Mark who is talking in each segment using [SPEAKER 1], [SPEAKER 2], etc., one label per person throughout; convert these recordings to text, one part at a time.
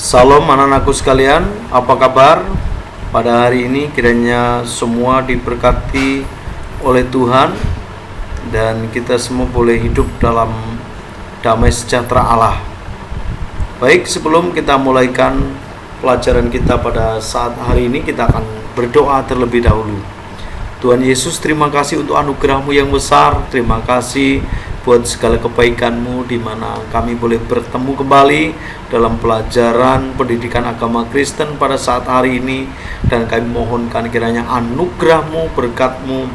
[SPEAKER 1] Salam anak-anakku sekalian, apa kabar? Pada hari ini kiranya semua diberkati oleh Tuhan dan kita semua boleh hidup dalam damai sejahtera Allah. Baik, sebelum kita mulaikan pelajaran kita pada saat hari ini, kita akan berdoa terlebih dahulu. Tuhan Yesus, terima kasih untuk anugerah-Mu yang besar. Terima kasih buat segala kebaikan-Mu di mana kami boleh bertemu kembali dalam pelajaran pendidikan agama Kristen pada saat hari ini. Dan kami mohonkan kiranya anugerah-Mu, berkat-Mu,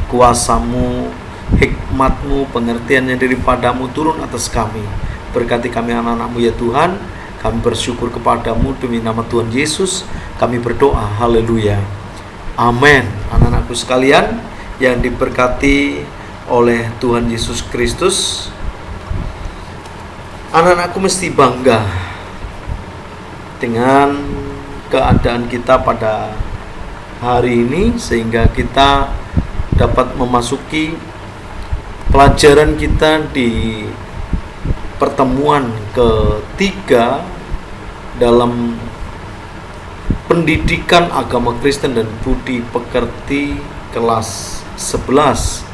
[SPEAKER 1] kuasa-Mu, hikmat-Mu, pengertiannya daripada-Mu turun atas kami. Berkati kami anak-anak-Mu ya Tuhan. Kami bersyukur kepada-Mu demi nama Tuhan Yesus. Kami berdoa, haleluya, amin. Anak-anakku sekalian yang diberkati oleh Tuhan Yesus Kristus, anak-anakku mesti bangga dengan keadaan kita pada hari ini, sehingga kita dapat memasuki pelajaran kita di pertemuan ketiga dalam pendidikan agama Kristen dan budi pekerti kelas 11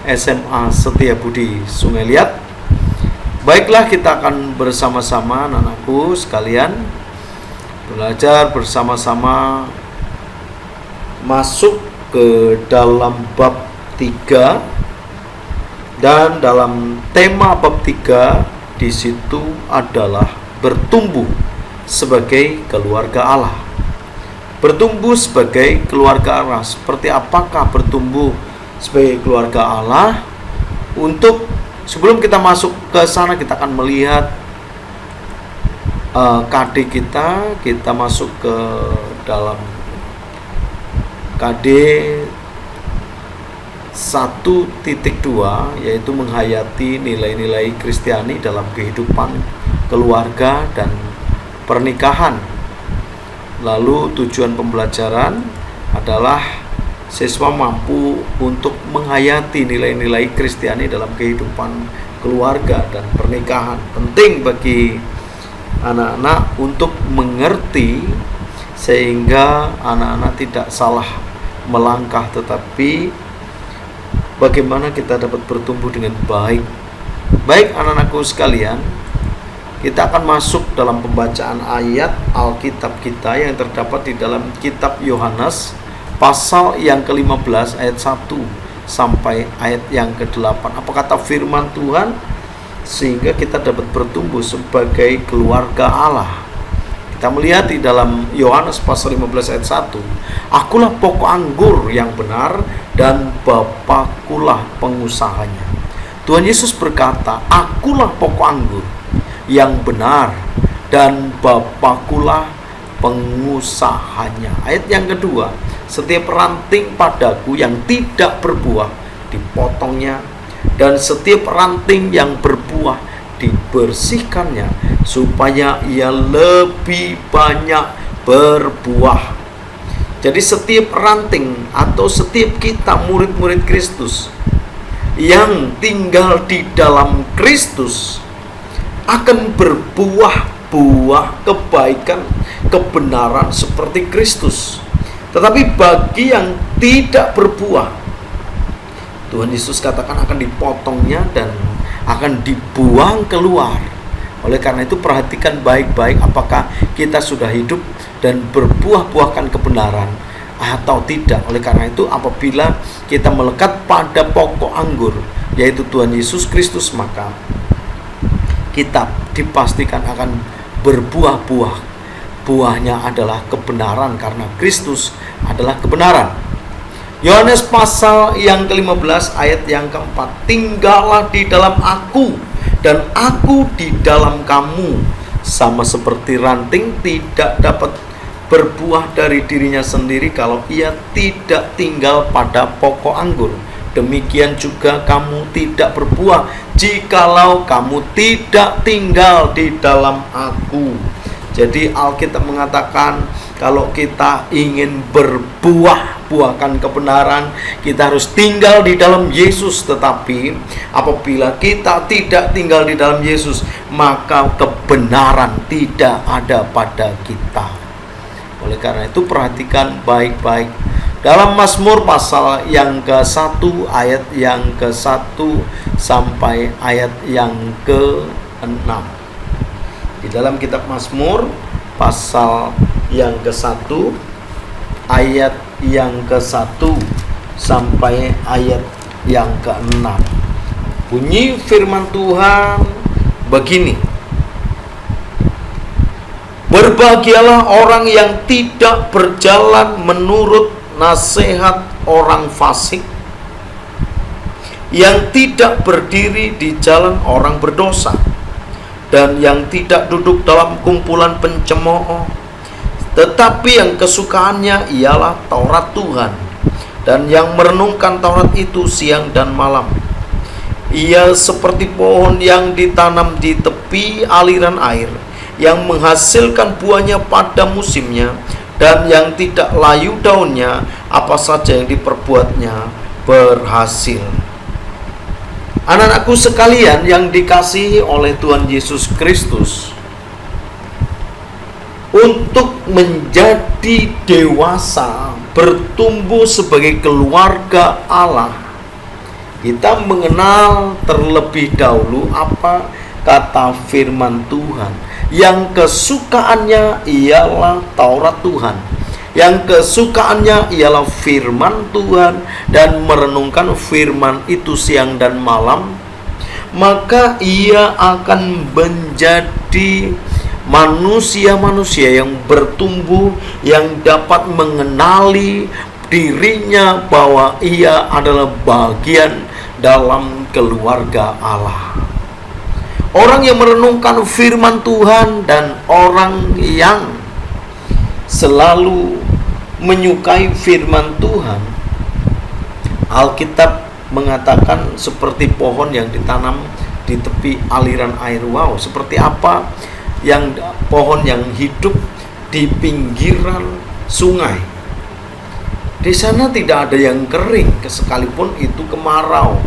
[SPEAKER 1] SMA Setiabudi Sungai Liat. Baiklah, kita akan bersama-sama anak-anakku sekalian belajar bersama-sama masuk ke dalam bab 3, dan dalam tema bab 3 di situ adalah bertumbuh sebagai keluarga Allah. Bertumbuh sebagai keluarga Allah. Seperti apakah bertumbuh sebagai keluarga Allah? Untuk sebelum kita masuk ke sana, kita akan melihat KD kita masuk ke dalam KD 1.2, yaitu menghayati nilai-nilai Kristiani dalam kehidupan keluarga dan pernikahan. Lalu tujuan pembelajaran adalah siswa mampu untuk menghayati nilai-nilai Kristiani dalam kehidupan keluarga dan pernikahan. Penting bagi anak-anak untuk mengerti sehingga anak-anak tidak salah melangkah, tetapi bagaimana kita dapat bertumbuh dengan baik. Baik anak-anakku sekalian, kita akan masuk dalam pembacaan ayat Alkitab kita yang terdapat di dalam kitab Yohanes pasal yang ke-15 ayat 1 sampai ayat yang ke-8. Apa kata firman Tuhan? Sehingga kita dapat bertumbuh sebagai keluarga Allah. Kita melihat di dalam Yohanes pasal 15 ayat 1. Akulah pokok anggur yang benar dan Bapakulah pengusahanya. Tuhan Yesus berkata, akulah pokok anggur yang benar dan Bapakulah pengusahanya. Ayat yang kedua, setiap ranting padaku yang tidak berbuah dipotongnya, dan setiap ranting yang berbuah dibersihkannya, supaya ia lebih banyak berbuah. Jadi setiap ranting atau setiap kita murid-murid Kristus yang tinggal di dalam Kristus akan berbuah-buah kebaikan, kebenaran seperti Kristus. Tetapi bagi yang tidak berbuah, Tuhan Yesus katakan akan dipotongnya dan akan dibuang keluar. Oleh karena itu perhatikan baik-baik apakah kita sudah hidup dan berbuah-buahkan kebenaran atau tidak. Oleh karena itu apabila kita melekat pada pokok anggur, yaitu Tuhan Yesus Kristus, maka kita dipastikan akan berbuah-buah. Buahnya adalah kebenaran, karena Kristus adalah kebenaran. Yohanes pasal yang ke-15 ayat yang keempat. Tinggallah di dalam aku dan aku di dalam kamu. Sama seperti ranting tidak dapat berbuah dari dirinya sendiri kalau ia tidak tinggal pada pokok anggur. Demikian juga kamu tidak berbuah jikalau kamu tidak tinggal di dalam aku. Jadi Alkitab mengatakan kalau kita ingin berbuahkan kebenaran, kita harus tinggal di dalam Yesus. Tetapi apabila kita tidak tinggal di dalam Yesus, maka kebenaran tidak ada pada kita. Oleh karena itu perhatikan baik-baik dalam Mazmur pasal yang ke-1 ayat yang ke-1 sampai ayat yang ke-6. Di dalam kitab Mazmur pasal yang ke-1 ayat yang ke-1 sampai ayat yang ke-6. Bunyi firman Tuhan begini: Berbahagialah orang yang tidak berjalan menurut nasihat orang fasik, yang tidak berdiri di jalan orang berdosa, dan yang tidak duduk dalam kumpulan pencemooh, tetapi yang kesukaannya ialah Taurat Tuhan, dan yang merenungkan Taurat itu siang dan malam. Ia seperti pohon yang ditanam di tepi aliran air, yang menghasilkan buahnya pada musimnya, dan yang tidak layu daunnya, apa saja yang diperbuatnya berhasil. Anak-anakku sekalian yang dikasihi oleh Tuhan Yesus Kristus, untuk menjadi dewasa, bertumbuh sebagai keluarga Allah, kita mengenal terlebih dahulu apa kata firman Tuhan, yang kesukaannya ialah Taurat Tuhan, yang kesukaannya ialah firman Tuhan, dan merenungkan firman itu siang dan malam, maka ia akan menjadi manusia-manusia yang bertumbuh, yang dapat mengenali dirinya bahwa ia adalah bagian dalam keluarga Allah. Orang yang merenungkan firman Tuhan dan orang yang selalu menyukai firman Tuhan, Alkitab mengatakan seperti pohon yang ditanam di tepi aliran air. Wow, seperti apa yang pohon yang hidup di pinggiran sungai. Di sana tidak ada yang kering, sekalipun itu kemarau.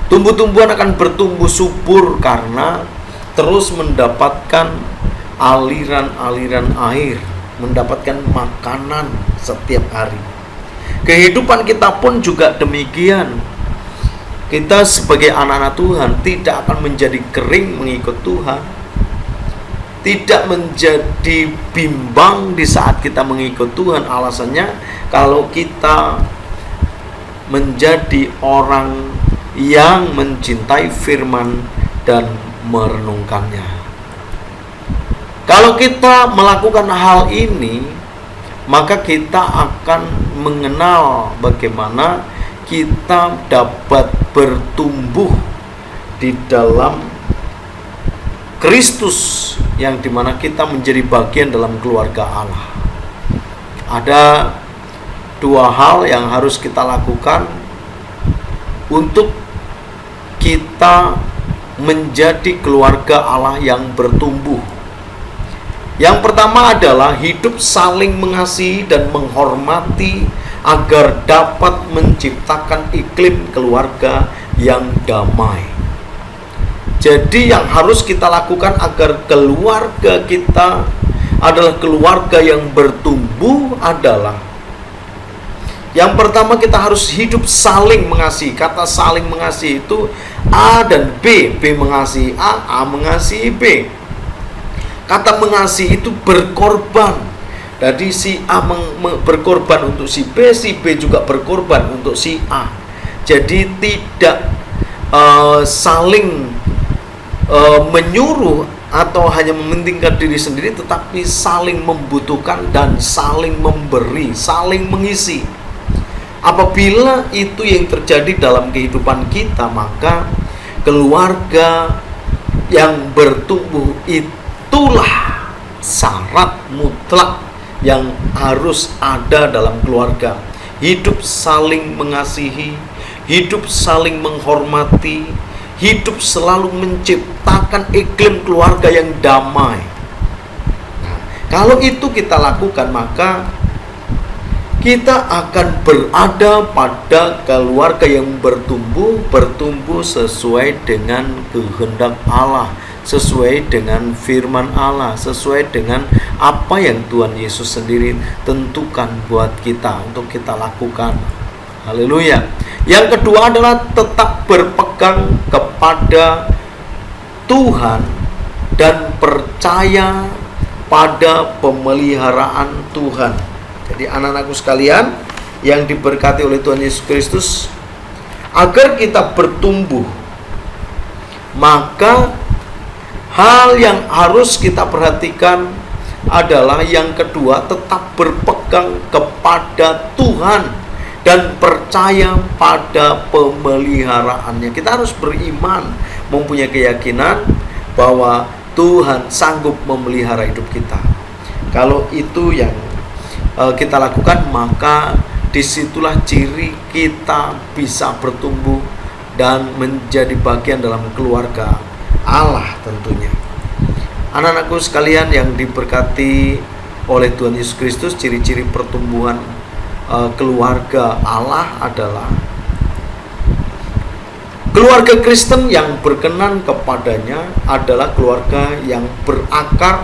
[SPEAKER 1] Tumbuh-tumbuhan akan bertumbuh subur karena terus mendapatkan aliran-aliran air, mendapatkan makanan setiap hari. Kehidupan kita pun juga demikian. Kita sebagai anak-anak Tuhan tidak akan menjadi kering mengikut Tuhan, tidak menjadi bimbang di saat kita mengikut Tuhan. Alasannya kalau kita menjadi orang yang mencintai firman dan merenungkannya. Kalau kita melakukan hal ini, maka kita akan mengenal bagaimana kita dapat bertumbuh di dalam Kristus, yang dimana kita menjadi bagian dalam keluarga Allah. Ada dua hal yang harus kita lakukan untuk kita menjadi keluarga Allah yang bertumbuh. Yang pertama adalah hidup saling mengasihi dan menghormati agar dapat menciptakan iklim keluarga yang damai. Jadi yang harus kita lakukan agar keluarga kita adalah keluarga yang bertumbuh adalah, yang pertama kita harus hidup saling mengasihi. Kata saling mengasihi itu A dan B, B mengasihi A, A mengasihi B. Kata mengasihi itu berkorban. Jadi si A berkorban untuk si B juga berkorban untuk si A. Jadi tidak saling menyuruh atau hanya mementingkan diri sendiri, tetapi saling membutuhkan dan saling memberi, saling mengisi. Apabila itu yang terjadi dalam kehidupan kita, maka keluarga yang bertumbuh itulah syarat mutlak yang harus ada dalam keluarga. Hidup saling mengasihi, hidup saling menghormati, hidup selalu menciptakan iklim keluarga yang damai. Kalau itu kita lakukan, maka kita akan berada pada keluarga yang bertumbuh sesuai dengan kehendak Allah, sesuai dengan firman Allah, sesuai dengan apa yang Tuhan Yesus sendiri tentukan buat kita untuk kita lakukan. Haleluya. Yang kedua adalah tetap berpegang kepada Tuhan dan percaya pada pemeliharaan Tuhan. Jadi anak-anakku sekalian yang diberkati oleh Tuhan Yesus Kristus, agar kita bertumbuh, maka hal yang harus kita perhatikan adalah yang kedua, tetap berpegang kepada Tuhan dan percaya pada pemeliharaannya. Kita harus beriman, mempunyai keyakinan bahwa Tuhan sanggup memelihara hidup kita. Kalau itu yang kita lakukan, maka disitulah ciri kita bisa bertumbuh dan menjadi bagian dalam keluarga Allah tentunya. Anak-anakku sekalian yang diberkati oleh Tuhan Yesus Kristus, ciri-ciri pertumbuhan keluarga Allah adalah keluarga Kristen yang berkenan kepadanya adalah keluarga yang berakar,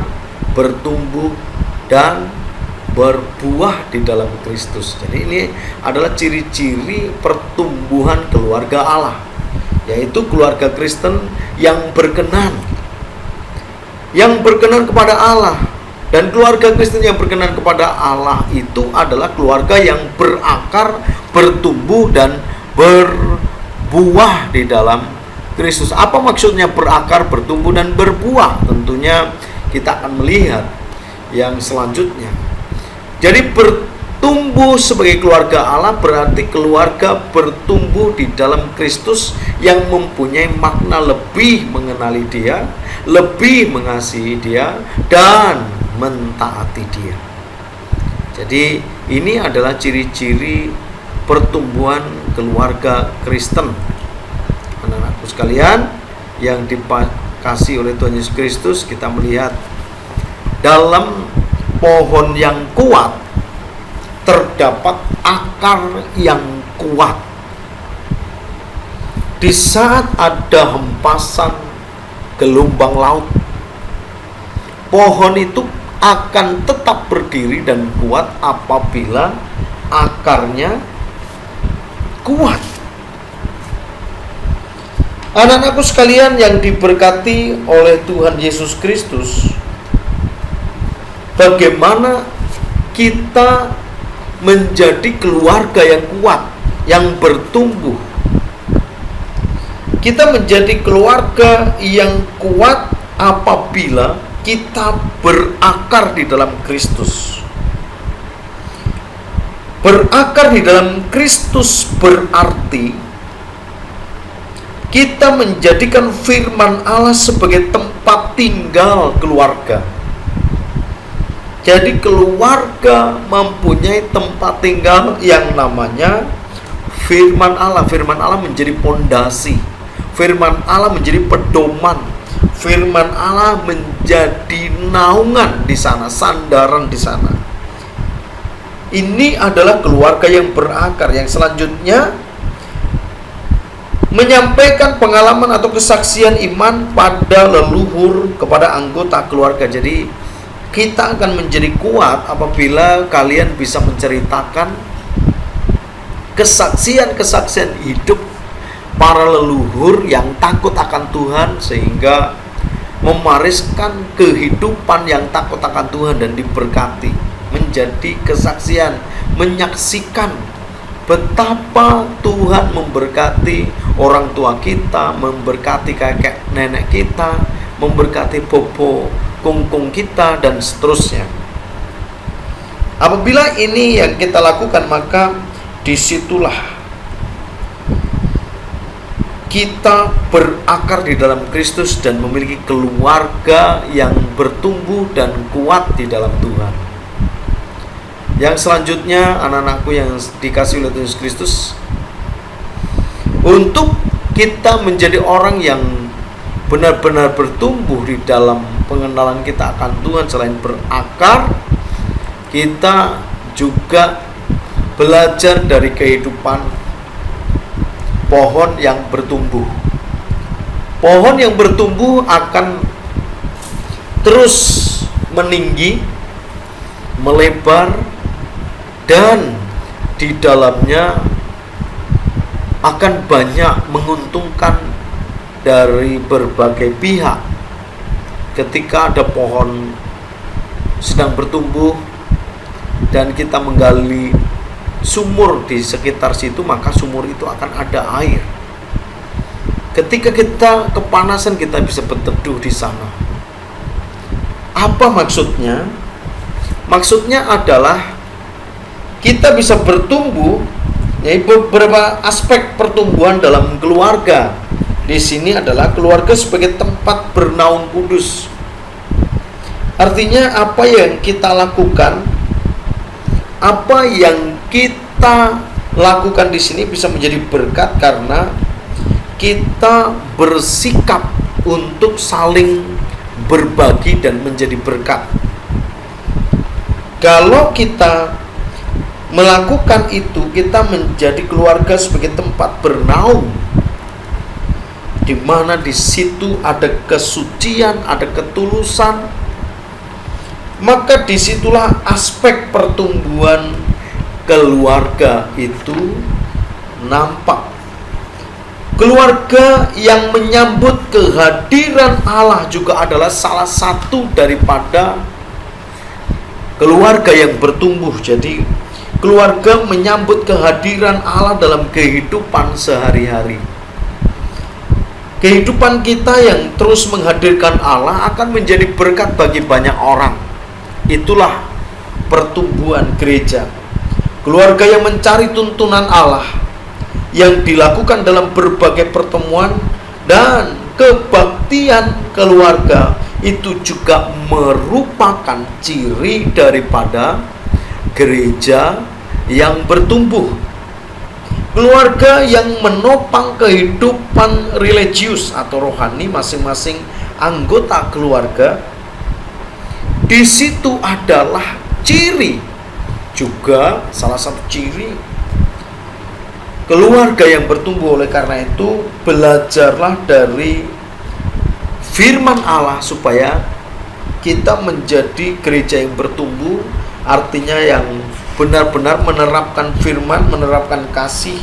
[SPEAKER 1] bertumbuh, dan berbuah di dalam Kristus. Jadi ini adalah ciri-ciri pertumbuhan keluarga Allah, yaitu keluarga Kristen yang berkenan kepada Allah. Dan keluarga Kristen yang berkenan kepada Allah itu adalah keluarga yang berakar, bertumbuh, dan berbuah di dalam Kristus. Apa maksudnya berakar, bertumbuh, dan berbuah? Tentunya kita akan melihat yang selanjutnya. Jadi bertumbuh sebagai keluarga Allah berarti keluarga bertumbuh di dalam Kristus yang mempunyai makna lebih mengenali Dia, lebih mengasihi Dia, dan mentaati Dia. Jadi ini adalah ciri-ciri pertumbuhan keluarga Kristen. Anak-anakku sekalian yang dikasihi oleh Tuhan Yesus Kristus, kita melihat dalam pohon yang kuat terdapat akar yang kuat. Di saat ada hempasan gelombang laut, pohon itu akan tetap berdiri dan kuat apabila akarnya kuat. Anak-anakku sekalian yang diberkati oleh Tuhan Yesus Kristus, bagaimana kita menjadi keluarga yang kuat, yang bertumbuh. Kita menjadi keluarga yang kuat apabila kita berakar di dalam Kristus. Berakar di dalam Kristus berarti kita menjadikan firman Allah sebagai tempat tinggal keluarga. Jadi keluarga mempunyai tempat tinggal yang namanya firman Allah. Firman Allah menjadi pondasi, firman Allah menjadi pedoman, firman Allah menjadi naungan di sana, sandaran di sana. Ini adalah keluarga yang berakar. Yang selanjutnya, menyampaikan pengalaman atau kesaksian iman pada leluhur kepada anggota keluarga. Jadi kita akan menjadi kuat apabila kalian bisa menceritakan kesaksian-kesaksian hidup para leluhur yang takut akan Tuhan, sehingga memariskan kehidupan yang takut akan Tuhan dan diberkati, menjadi kesaksian, menyaksikan betapa Tuhan memberkati orang tua kita, memberkati kakek nenek kita, memberkati bobo kungkung kita, dan seterusnya. Apabila ini yang kita lakukan, maka disitulah kita berakar di dalam Kristus dan memiliki keluarga yang bertumbuh dan kuat di dalam Tuhan. Yang selanjutnya, anak-anakku yang dikasihi oleh Yesus Kristus, untuk kita menjadi orang yang benar-benar bertumbuh di dalam pengenalan kita akan Tuhan selain berakar, kita juga belajar dari kehidupan pohon yang bertumbuh. Pohon yang bertumbuh akan terus meninggi, melebar, dan di dalamnya akan banyak menguntungkan dari berbagai pihak. Ketika ada pohon sedang bertumbuh dan kita menggali sumur di sekitar situ, maka sumur itu akan ada air. Ketika kita kepanasan, kita bisa berteduh di sana. Apa maksudnya? Maksudnya adalah kita bisa bertumbuh, yaitu beberapa aspek pertumbuhan dalam keluarga. Di sini adalah keluarga sebagai tempat bernaung kudus. Artinya apa yang kita lakukan, apa yang kita lakukan di sini bisa menjadi berkat karena kita bersikap untuk saling berbagi dan menjadi berkat. Kalau kita melakukan itu, kita menjadi keluarga sebagai tempat bernaung, di mana di situ ada kesucian, ada ketulusan, maka disitulah aspek pertumbuhan keluarga itu nampak. Keluarga yang menyambut kehadiran Allah juga adalah salah satu daripada keluarga yang bertumbuh. Jadi keluarga menyambut kehadiran Allah dalam kehidupan sehari-hari. Kehidupan kita yang terus menghadirkan Allah akan menjadi berkat bagi banyak orang. Itulah pertumbuhan gereja. Keluarga yang mencari tuntunan Allah, yang dilakukan dalam berbagai pertemuan dan kebaktian keluarga, itu juga merupakan ciri daripada gereja yang bertumbuh. Keluarga yang menopang kehidupan religius atau rohani masing-masing anggota keluarga, di situ adalah ciri, juga salah satu ciri keluarga yang bertumbuh. Oleh karena itu, belajarlah dari firman Allah supaya kita menjadi gereja yang bertumbuh, artinya yang benar-benar menerapkan firman, menerapkan kasih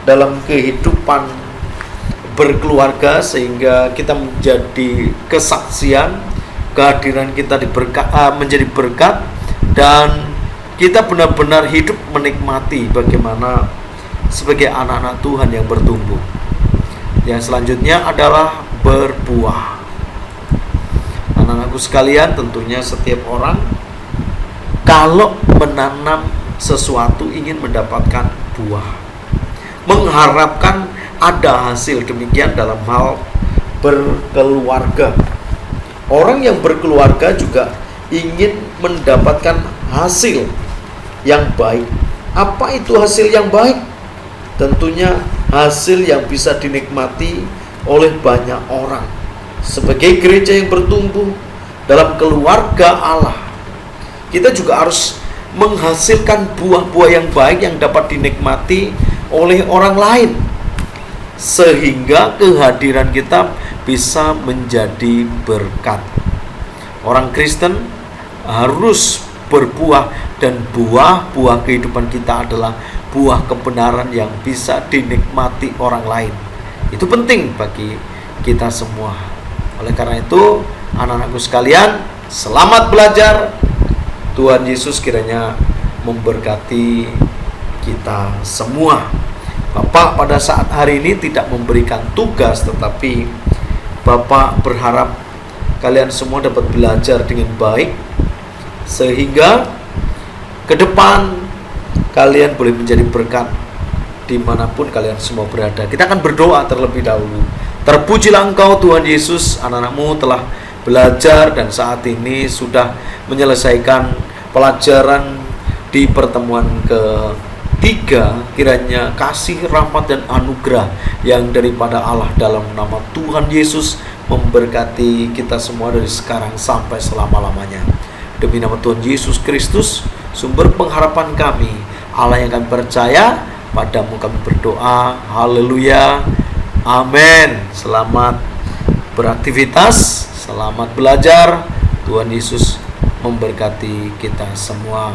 [SPEAKER 1] dalam kehidupan berkeluarga, sehingga kita menjadi kesaksian, kehadiran kita menjadi berkat, dan kita benar-benar hidup menikmati bagaimana sebagai anak-anak Tuhan yang bertumbuh. Yang selanjutnya adalah berbuah. Anak-anakku sekalian, tentunya setiap orang kalau menanam sesuatu ingin mendapatkan buah, mengharapkan ada hasil. Demikian dalam hal berkeluarga. Orang yang berkeluarga juga ingin mendapatkan hasil yang baik. Apa itu hasil yang baik? Tentunya hasil yang bisa dinikmati oleh banyak orang. Sebagai gereja yang bertumbuh dalam keluarga Allah, kita juga harus menghasilkan buah-buah yang baik yang dapat dinikmati oleh orang lain, sehingga kehadiran kita bisa menjadi berkat. Orang Kristen harus berbuah, dan buah-buah kehidupan kita adalah buah kebenaran yang bisa dinikmati orang lain. Itu penting bagi kita semua. Oleh karena itu, anak-anakku sekalian, selamat belajar. Tuhan Yesus kiranya memberkati kita semua. Bapak pada saat hari ini tidak memberikan tugas, tetapi Bapak berharap kalian semua dapat belajar dengan baik, sehingga ke depan kalian boleh menjadi berkat dimanapun kalian semua berada. Kita akan berdoa terlebih dahulu. Terpujilah Engkau Tuhan Yesus, anak-anakmu telah belajar dan saat ini sudah menyelesaikan pelajaran di pertemuan ketiga. Kiranya kasih, rahmat, dan anugerah yang daripada Allah dalam nama Tuhan Yesus memberkati kita semua dari sekarang sampai selama-lamanya. Demi nama Tuhan Yesus Kristus, sumber pengharapan kami, Allah yang kami percaya, padamu kami berdoa. Haleluya. Amin. Selamat beraktivitas, selamat belajar. Tuhan Yesus memberkati kita semua.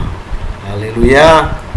[SPEAKER 1] Haleluya.